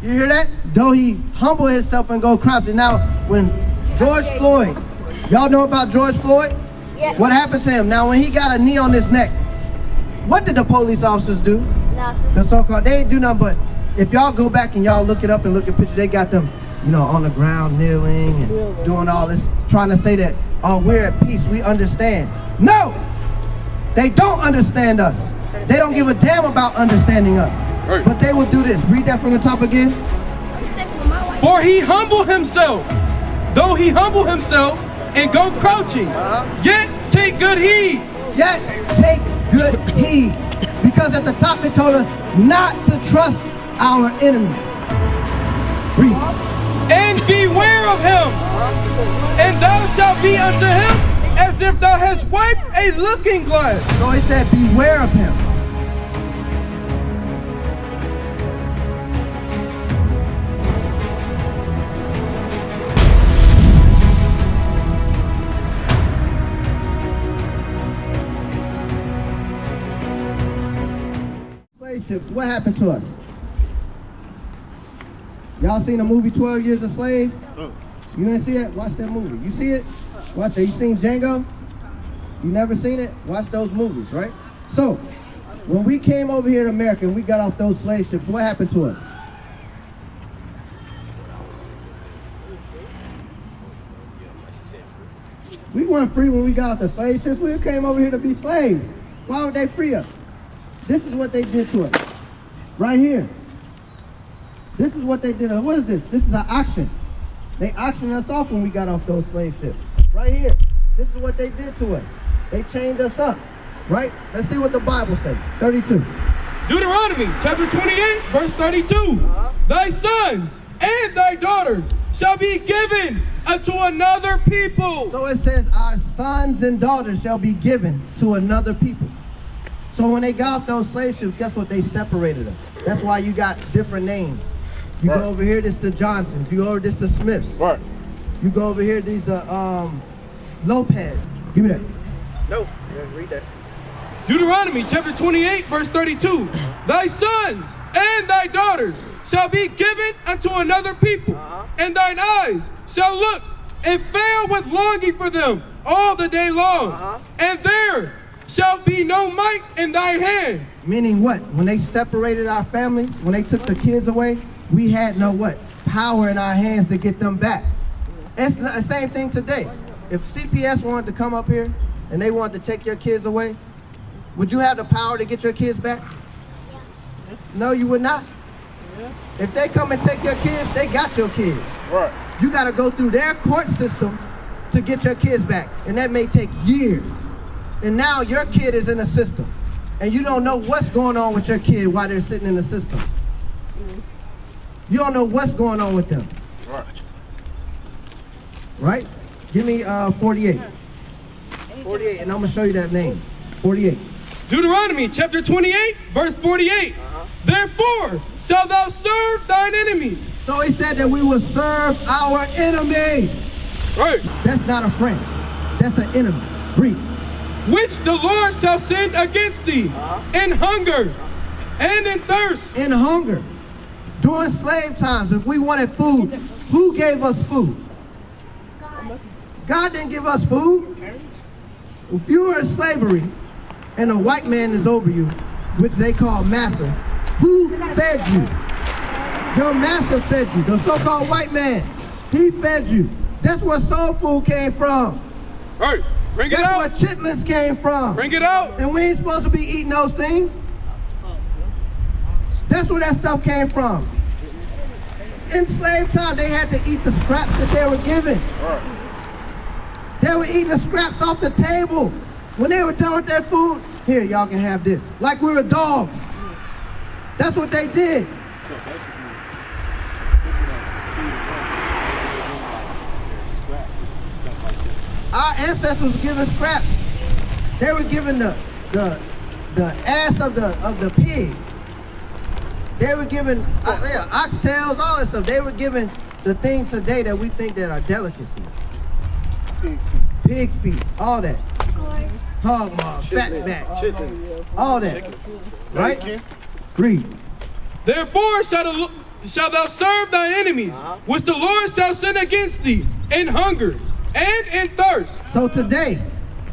You hear that? Though he humble himself and go crouching. Now, when George Floyd, y'all know about George Floyd? Yeah. What happened to him? Now, when he got a knee on his neck, what did the police officers do? Nothing. The so-called, they ain't do nothing, but if y'all go back and y'all look it up and look at pictures, they got them, you know, on the ground, kneeling and doing all this, trying to say that, oh, we're at peace, we understand. No! They don't understand us. They don't give a damn about understanding us. Right. But they will do this. Read that from the top again. For he humbled himself, though he humble himself and go crouching, yet take good heed. Yet take good heed. Because at the top it told us not to trust our enemies. Read. And beware of him, and thou shalt be unto him as if thou hast wiped a looking glass. So he said, beware of him. Slave ships, what happened to us? Y'all seen the movie 12 Years a Slave? You didn't see it? Watch that movie. You see it? Watch it. You seen Django? You never seen it? Watch those movies, right? So, when we came over here to America and we got off those slave ships, what happened to us? We weren't free when we got off the slave ships. We came over here to be slaves. Why would they free us? This is what they did to us. Right here. This is what they did. What is this? This is an auction. They auctioned us off when we got off those slave ships. Right here. This is what they did to us. They chained us up. Right? Let's see what the Bible says. 32. Deuteronomy chapter 28, verse 32. Thy sons and thy daughters shall be given unto another people. So it says our sons and daughters shall be given to another people. So when they got off those slave ships, guess what? They separated us. That's why you got different names. You go over here, this the Johnsons. You go over this the Smiths. Right. You go over here, these Lopez. Give me that. No, read that. Deuteronomy chapter 28, verse 32. Thy sons and thy daughters shall be given unto another people, and thine eyes shall look and fail with longing for them all the day long. And there shall be no might in thy hand. Meaning what? When they separated our families, when they took the kids away, we had no what? Power in our hands to get them back. It's the same thing today. If CPS wanted to come up here and they wanted to take your kids away, would you have the power to get your kids back? No, you would not. If they come and take your kids, they got your kids. Right. You got to go through their court system to get your kids back. And that may take years. And now your kid is in the system. And you don't know what's going on with your kid while they're sitting in the system. You don't know what's going on with them. Right. Right? Give me 48. 48, and I'm going to show you that name. 48. Deuteronomy chapter 28, verse 48. Therefore shalt thou serve thine enemies. So he said that we will serve our enemies. Right. That's not a friend. That's an enemy. Read. Which the Lord shall send against thee in hunger and in thirst. In hunger. During slave times, if we wanted food, who gave us food? God didn't give us food. If you were in slavery and a white man is over you, which they call master, who fed you? Your master fed you. The so-called white man, he fed you. That's where soul food came from. Right. Bring it That's out. where chitlins came from. Bring it out. And we ain't supposed to be eating those things. That's where that stuff came from. In slave time, they had to eat the scraps that they were given. Right. They were eating the scraps off the table. When they were done with their food, here, y'all can have this. Like we were dogs. That's what they did. Our ancestors were given scraps. They were given the ass of the pig. They were given oxtails, all that stuff. They were given the things today that we think that are delicacies. Pig feet, all that. Hog maw, fat back, all that. Right? Read. Therefore shall shalt thou serve thy enemies, which the Lord shall send against thee, in hunger and in thirst. So today,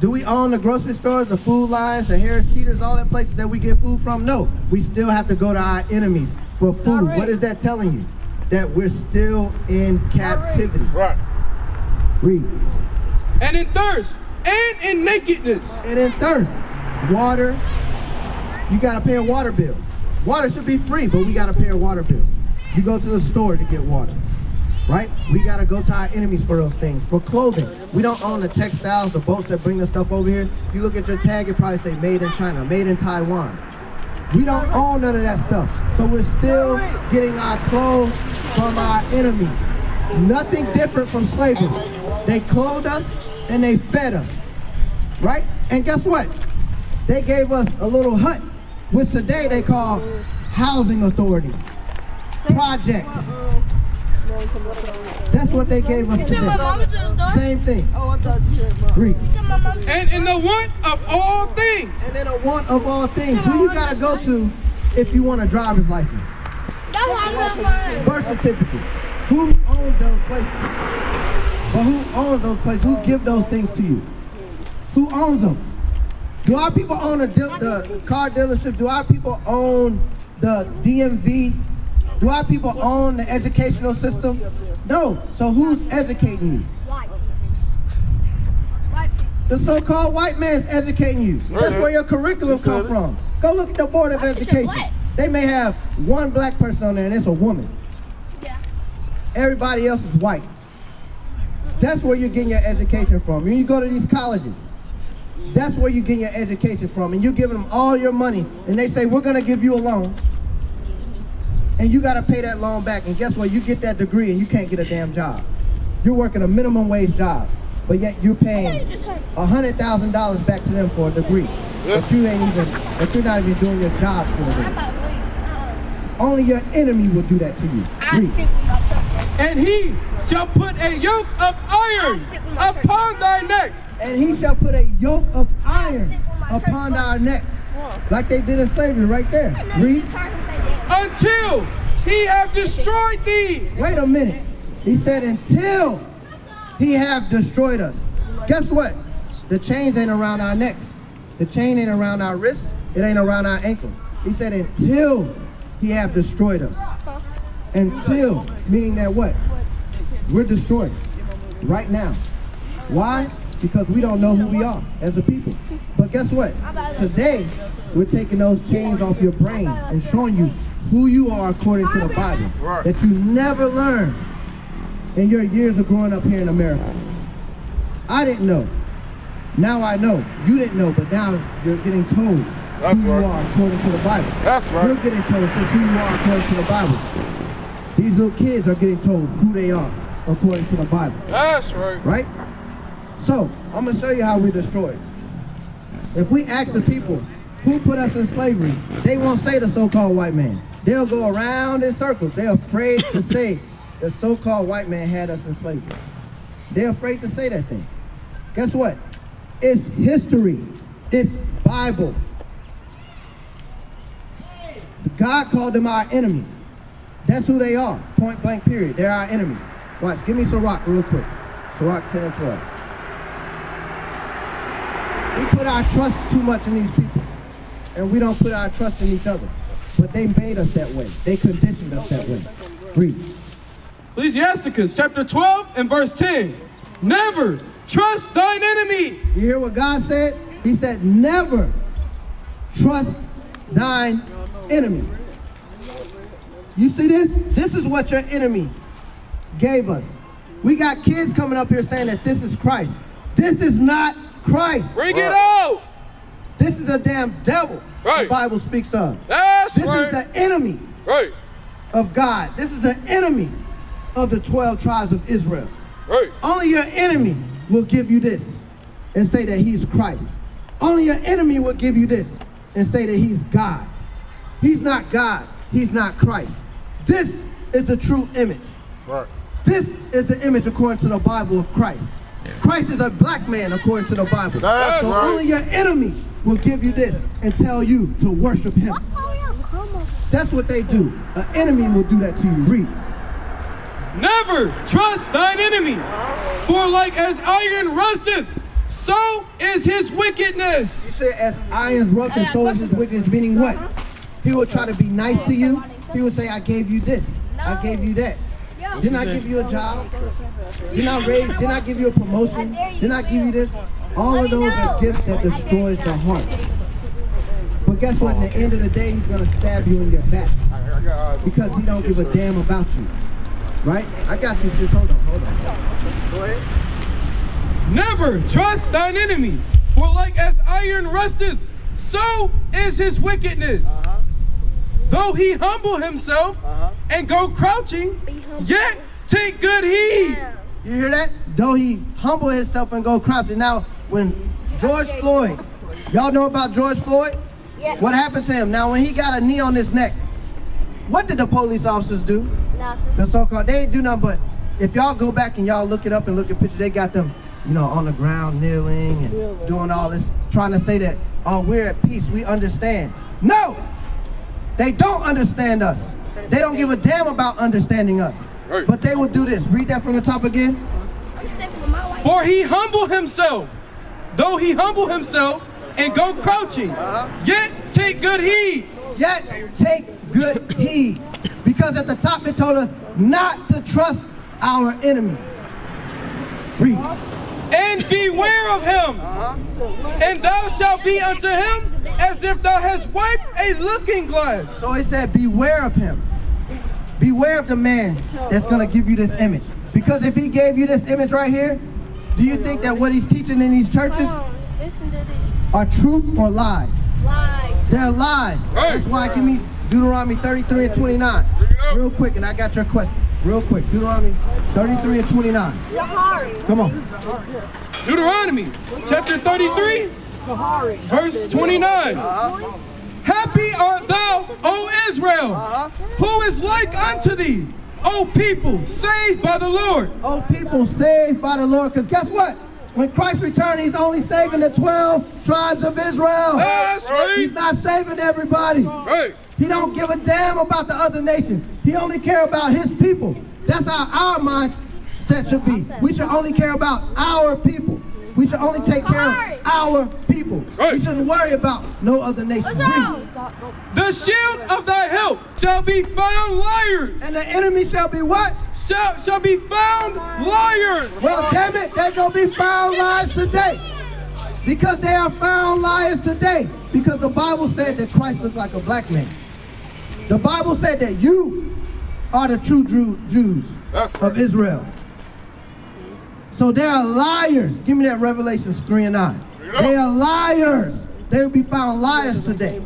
do we own the grocery stores, the food lines, the Harris Teeters, all that places that we get food from? No, we still have to go to our enemies for food. What is that telling you? That we're still in captivity. Right. Read. And in thirst and in nakedness. And in thirst. Water. You got to pay a water bill. Water should be free, but we got to pay a water bill. You go to the store to get water. Right? We got to go to our enemies for those things. For clothing, we don't own the textiles, the boats that bring the stuff over here. You look at your tag, it probably say made in China, made in Taiwan. We don't own none of that stuff. So we're still getting our clothes from our enemies. Nothing different from slavery. They clothed us and they fed us. Right? And guess what? They gave us a little hut, which today they call housing authority. Projects. That's what they gave us today. Same thing. Read. And in the want of all things. And in the want of all things. Who you gotta go to if you want a driver's license? Birth certificate. Who owns those places? But who owns those places? Who give those things to you? Who owns them? Do our people own the car dealership? Do our people own the DMV? Do our people own the educational system? No. So who's educating you? The so-called white man's educating you. That's where your curriculum comes from. Go look at the Board of Education. They may have one black person on there and it's a woman. Everybody else is white. That's where you're getting your education from. When you go to these colleges, that's where you're getting your education from. And you're giving them all your money and they say, we're gonna give you a loan. And you gotta pay that loan back. And guess what? You get that degree and you can't get a damn job. You're working a minimum wage job, but yet you're paying $100,000 back to them for a degree. But you're not even doing your job for the degree. Only your enemy will do that to you. Read. And he shall put a yoke of iron upon thy neck. And he shall put a yoke of iron upon our neck. Like they did in slavery right there. Read. Until he have destroyed thee. Wait a minute. He said until he have destroyed us. Guess what? The chains ain't around our necks. The chain ain't around our wrists. It ain't around our ankles. He said until he have destroyed us. Until, meaning that what? We're destroyed right now. Why? Because we don't know who we are as a people. But guess what? Today, we're taking those chains off your brain and showing you who you are according to the Bible. That you never learned in your years of growing up here in America. I didn't know. Now I know. You didn't know, but now you're getting told who you are according to the Bible. That's right. You're getting told who you are according to the Bible. These little kids are getting told who they are according to the Bible. That's right. Right? So, I'm going to show you how we're destroyed. If we ask the people who put us in slavery, they won't say the so-called white man. They'll go around in circles. They're afraid to say the so-called white man had us in slavery. They're afraid to say that thing. Guess what? It's history. It's Bible. God called them our enemies. That's who they are. Point blank period. They're our enemies. Watch. Give me Sirach real quick. Sirach 10 and 12. We put our trust too much in these people. And we don't put our trust in each other. But they made us that way. They conditioned us that way. Read. Ecclesiasticus chapter 12 and verse 10. Never trust thine enemy. You hear what God said? He said, never trust thine enemy. You see this? This is what your enemy gave us. We got kids coming up here saying that this is Christ. This is not Christ. Bring it out. This is a damn devil. Right. The Bible speaks of. That's this right. is the enemy Right. of God. This is an enemy of the 12 tribes of Israel. Right. Only your enemy will give you this and say that he's Christ. Only your enemy will give you this and say that he's God. He's not God. He's not Christ. This is the true image. Right. This is the image according to the Bible of Christ. Christ is a black man according to the Bible. That's so right. only your enemy will give you this and tell you to worship him. That's what they do. An enemy will do that to you. Read. Never trust thine enemy, for like as iron rusteth, so is his wickedness. He said, as iron's rusteth, so is his wickedness, meaning what? He will try to be nice to you. He will say, I gave you this. I gave you that. Didn't I give you a job? Didn't I raise? Didn't I give you a promotion? Didn't I give you this? All of those are gifts that destroys the heart. But guess what? At the end of the day, he's going to stab you in your back. Because he don't give a damn about you. Right? I got you, sis. Hold on. Go ahead. Never trust thine enemy, for like as iron rusteth, so is his wickedness. Though he humble himself and go crouching, yet take good heed. You hear that? Though he humble himself and go crouching. Now, when George Floyd, y'all know about George Floyd? Yeah. What happened to him? Now, when he got a knee on his neck, what did the police officers do? Nothing. The so-called, they didn't do nothing but, if y'all go back and y'all look it up and look at pictures, they got them, you know, on the ground, kneeling and doing all this, trying to say that, oh, we're at peace, we understand. No! They don't understand us. They don't give a damn about understanding us. Right. But they will do this. Read that from the top again. For he humble himself, though he humble himself and go crouching, yet take good heed. Yet take good heed. Because at the top it told us not to trust our enemies. Read. And beware of him, and thou shalt be unto him as if thou hast wiped a looking glass. So it said beware of him. Beware of the man that's going to give you this image. Because if he gave you this image right here, do you think that what he's teaching in these churches Listen to this. are truth or lies? Lies. They're lies. That's why give me Deuteronomy 33 and 29. Real quick, and I got your question. Real quick. Deuteronomy 33 and 29. Come on. Deuteronomy chapter 33, verse 29. Happy art thou, O Israel, who is like unto thee, O people saved by the Lord. Oh, people saved by the Lord. Because guess what? When Christ returned, he's only saving the 12 tribes of Israel. That's right. He's not saving everybody. Right. He don't give a damn about the other nations. He only care about his people. That's how our mindset should be. We should only care about our people. We should only take care of our people. Right. We shouldn't worry about no other nation. Read. The shield of thy help shall be found liars. And the enemy shall be what? Shall be found liars. Well, damn it, they're going to be found liars today. Because they are found liars today. Because the Bible said that Christ looked like a black man. The Bible said that you are the true Jews of Israel. So they are liars. Give me that Revelations 3 and 9. They are liars. They will be found liars today.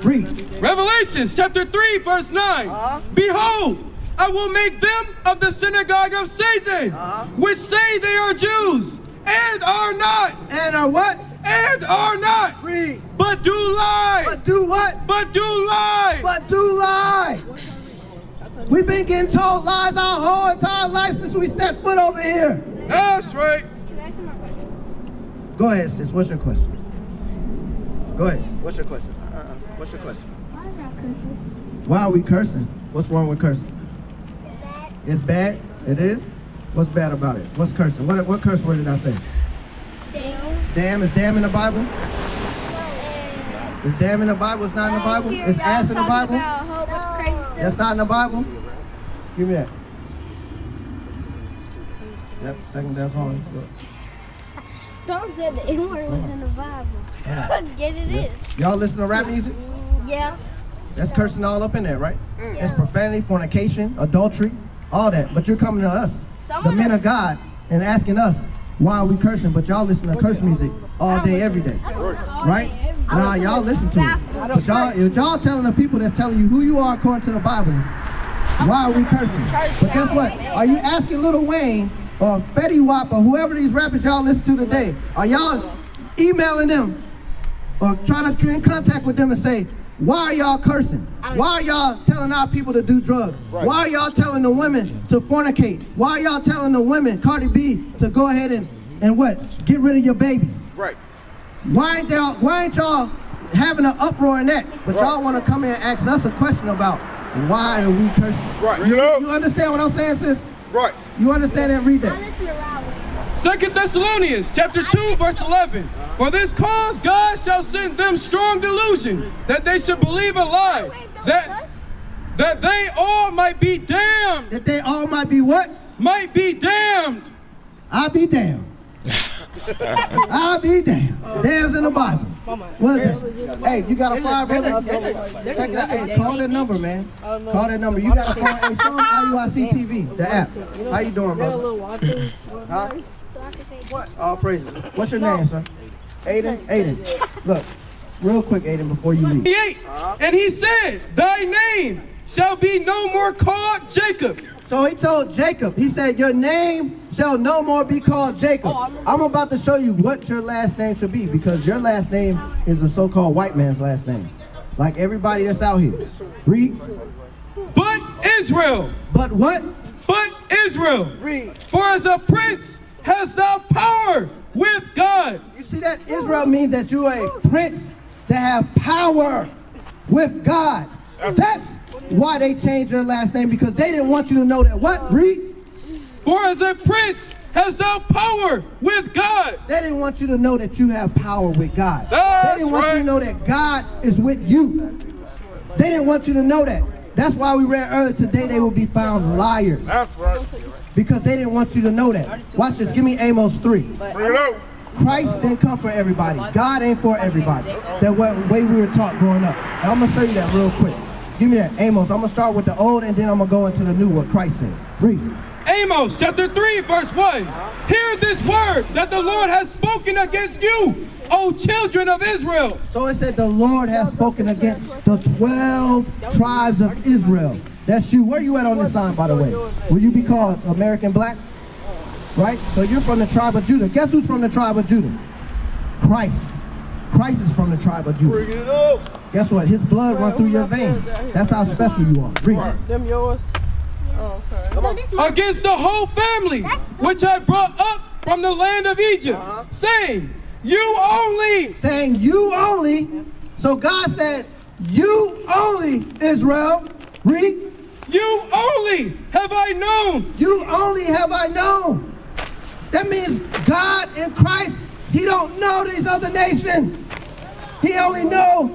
Read. Revelations chapter 3, verse 9. Behold, I will make them of the synagogue of Satan, which say they are Jews, and are not. And are what? And are not. Read. But do lie. But do what? But do lie. But do lie. We've been getting told lies our whole entire life since we set foot over here. That's right. Go ahead, sis. What's your question? Go ahead. What's your question? What's your question? Why are we cursing? What's wrong with cursing? It's bad? It is? What's bad about it? What's cursing? What curse word did I say? Damn. Is damn in the Bible? Is damn in the Bible? It's not in the Bible? Is ass in the Bible? That's not in the Bible? Give me that. Yep, second death home. Storm said the N-word was in the Bible. Yes, it is. Y'all listen to rap music? Yeah. That's cursing all up in there, right? It's profanity, fornication, adultery, all that. But you're coming to us, the men of God, and asking us, why are we cursing? But y'all listen to curse music all day, every day. Right? Nah, y'all listen to it. But y'all telling the people that's telling you who you are according to the Bible, why are we cursing? But guess what? Are you asking Lil Wayne or Fetty Wap or whoever these rappers y'all listen to today, are y'all emailing them or trying to get in contact with them and say, why are y'all cursing? Why are y'all telling our people to do drugs? Right. Why are y'all telling the women to fornicate? Why are y'all telling the women, Cardi B, to go ahead and what? Get rid of your babies. Right. Why ain't y'all having an uproar in that, but y'all want to come in and ask us a question about why are we cursing? Right. You understand what I'm saying, sis? Right. You understand that? Read I that. listen to Robert. 2 Thessalonians chapter 2, verse 11. For this cause God shall send them strong delusion, that they should believe a lie, that they all might be damned. That they all might be what? Might be damned. I'll be damned. I'll be damned. Damn's in the Bible. What is that? Hey, you got a flyer, brother? Check it out. Hey, call that number, man. Call that number. You got a phone? Hey, show them IUIC TV, the app. How you doing, brother? Huh? All praises. What's your name, sir? Aiden? Aiden. Look, real quick, Aiden, before you leave. 8. And he said, thy name shall be no more called Jacob. So he told Jacob, he said, your name shall no more be called Jacob. I'm about to show you what your last name should be, because your last name is the so-called white man's last name. Like everybody that's out here. Read. But Israel. But what? But Israel. Read. For as a prince hast thou power with God. You see that? Israel means that you are a prince that have power with God. That's why they changed their last name, because they didn't want you to know that. What? Read. For as a prince hast thou power with God. They didn't want you to know that you have power with God. That's they didn't want you to know that God is with you. They didn't want you to know that. That's why we read earlier today they will be found liars. That's right. Because they didn't want you to know that. Watch this. Give me Amos 3. Bring it out. Christ didn't come for everybody. God ain't for everybody. That way we were taught growing up. And I'm going to show you that real quick. Give me that. Amos. I'm going to start with the old and then I'm going to go into the new, what Christ said. Read. Amos chapter 3, verse 1. Hear this word that the Lord has spoken against you, O children of Israel. So it said the Lord has spoken against the 12 tribes of Israel. That's you. Where you at on this sign, by the way? Will you be called American Black? Right? So you're from the tribe of Judah. Guess who's from the tribe of Judah? Christ. Christ is from the tribe of Judah. Bring it up. Guess what? His blood runs through your veins. That's how special you are. Read. Them yours? Oh, okay. Against the whole family, which I brought up from the land of Egypt, saying, you only. Saying you only. So God said, you only, Israel. Read. You only have I known. You only have I known. That means God in Christ, he don't know these other nations. He only knows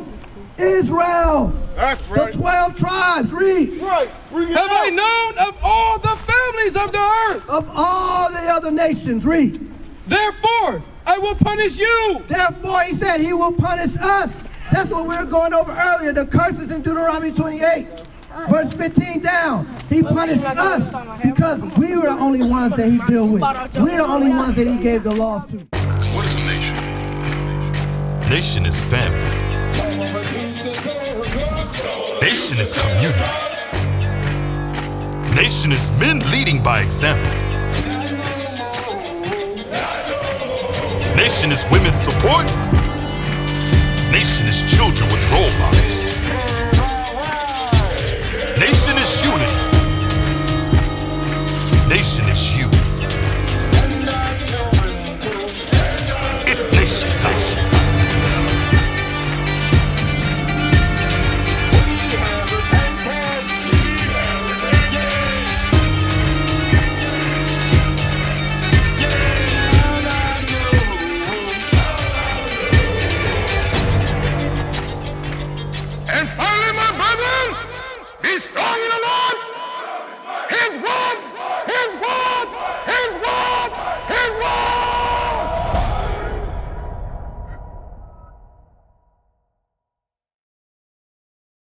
Israel. That's right. The 12 tribes. Read. Right. Bring it Have I out. known of all the families of the earth. Of all the other nations. Read. Therefore, I will punish you. Therefore, he said he will punish us. That's what we were going over earlier. The curses in Deuteronomy 28. Verse 15 down. He punished us because we were the only ones that he dealt with. We're the only ones that he gave the laws to. What is a nation? Nation is family. Nation is community. Nation is men leading by example. Nation is women's support. Nation is children with role models. Nation is unity. Nation is you.